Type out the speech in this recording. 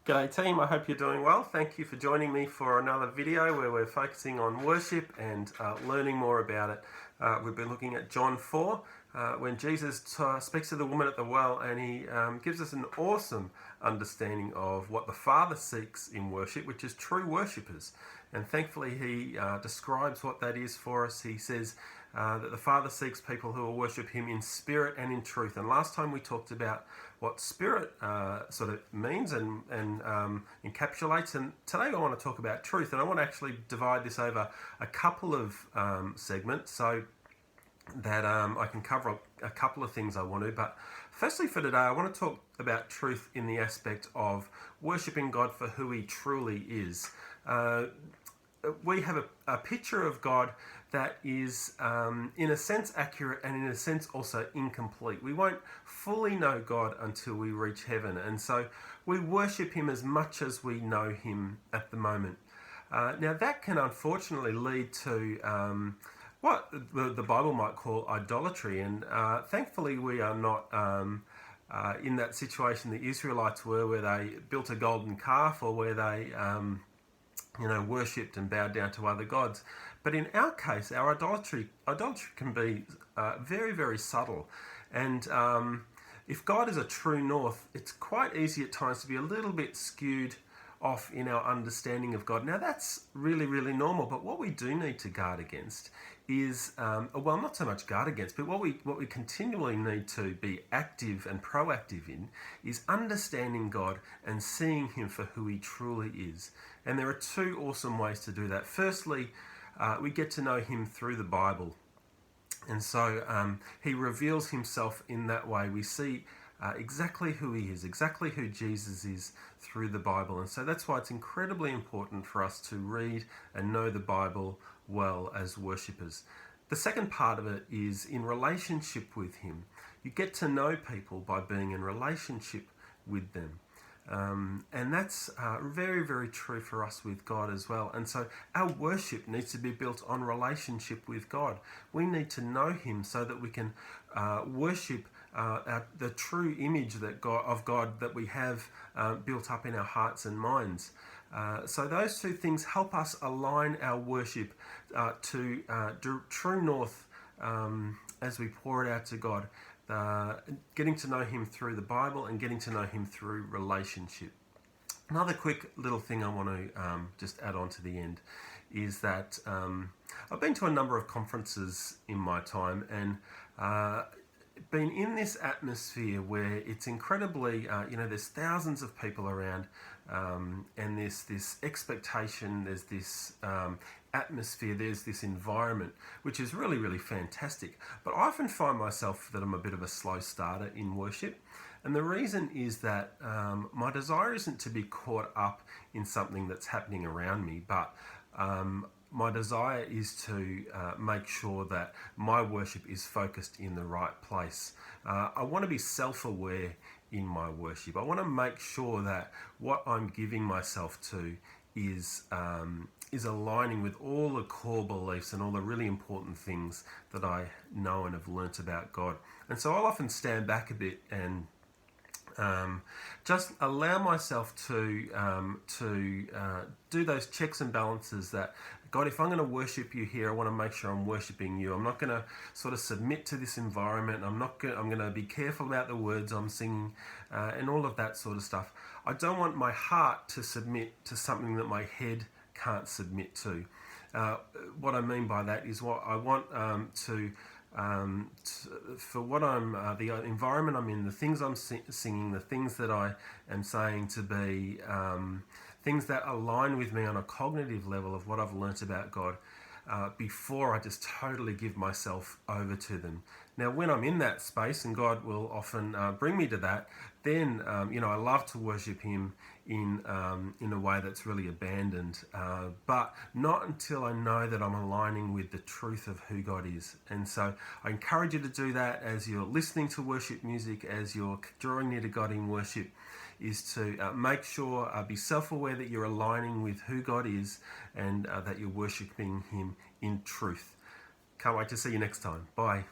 G'day team, I hope you're doing well. Thank you for joining me for another video where we're focusing on worship and learning more about it. We've been looking at John 4 when Jesus speaks to the woman at the well, and he gives us an awesome understanding of what the Father seeks in worship, which is true worshippers. And thankfully he describes what that is for us. He says that the Father seeks people who will worship him in spirit and in truth. And last time we talked about what spirit sort of means and encapsulates. And today I want to talk about truth. And I want to actually divide this over a couple of segments so that I can cover a couple of things I want to. But firstly for today, I want to talk about truth in the aspect of worshipping God for who he truly is. We have a picture of God that is in a sense accurate and in a sense also incomplete. We won't fully know God until we reach heaven, and so we worship him as much as we know him at the moment. Now that can unfortunately lead to what the Bible might call idolatry, and thankfully we are not in that situation the Israelites were, where they built a golden calf or where they worshipped and bowed down to other gods. But in our case, our idolatry can be very, very subtle. And if God is a true north, it's quite easy at times to be a little bit skewed off in our understanding of God. Now that's really, really normal, but what we do need to guard against is, well, not so much guard against, but what we continually need to be active and proactive in is understanding God and seeing him for who he truly is. And there are two awesome ways to do that. Firstly, we get to know him through the Bible. And so he reveals himself in that way. We see exactly who he is, exactly who Jesus is through the Bible. And so that's why it's incredibly important for us to read and know the Bible well as worshippers. The second part of it is in relationship with him. You get to know people by being in relationship with them. And that's very, very true for us with God as well. And so our worship needs to be built on relationship with God. We need to know him so that we can worship the true image of God that we have built up in our hearts and minds. So those two things help us align our worship to true north as we pour it out to God. Getting to know him through the Bible and getting to know him through relationship. Another quick little thing I want to just add on to the end is that I've been to a number of conferences in my time and been in this atmosphere where it's incredibly, there's thousands of people around, and there's this expectation, there's this atmosphere, there's this environment, which is really, really fantastic. But I often find myself that I'm a bit of a slow starter in worship. And the reason is that my desire isn't to be caught up in something that's happening around me, but my desire is to make sure that my worship is focused in the right place. I want to be self-aware in my worship. I want to make sure that what I'm giving myself to is aligning with all the core beliefs and all the really important things that I know and have learnt about God. And so I'll often stand back a bit and just allow myself to do those checks and balances that, God, if I'm going to worship you here, I want to make sure I'm worshiping you. I'm not going to sort of submit to this environment. I'm going to be careful about the words I'm singing and all of that sort of stuff. I don't want my heart to submit to something that my head can't submit to. What I mean by that is what I want for what I'm, the environment I'm in, the things I'm singing, the things that I am saying to be things that align with me on a cognitive level of what I've learnt about God before I just totally give myself over to them. Now, when I'm in that space, and God will often bring me to that, then I love to worship him in a way that's really abandoned, but not until I know that I'm aligning with the truth of who God is. And so I encourage you to do that as you're listening to worship music, as you're drawing near to God in worship, is to make sure, be self-aware that you're aligning with who God is and that you're worshiping him in truth. Can't wait to see you next time. Bye.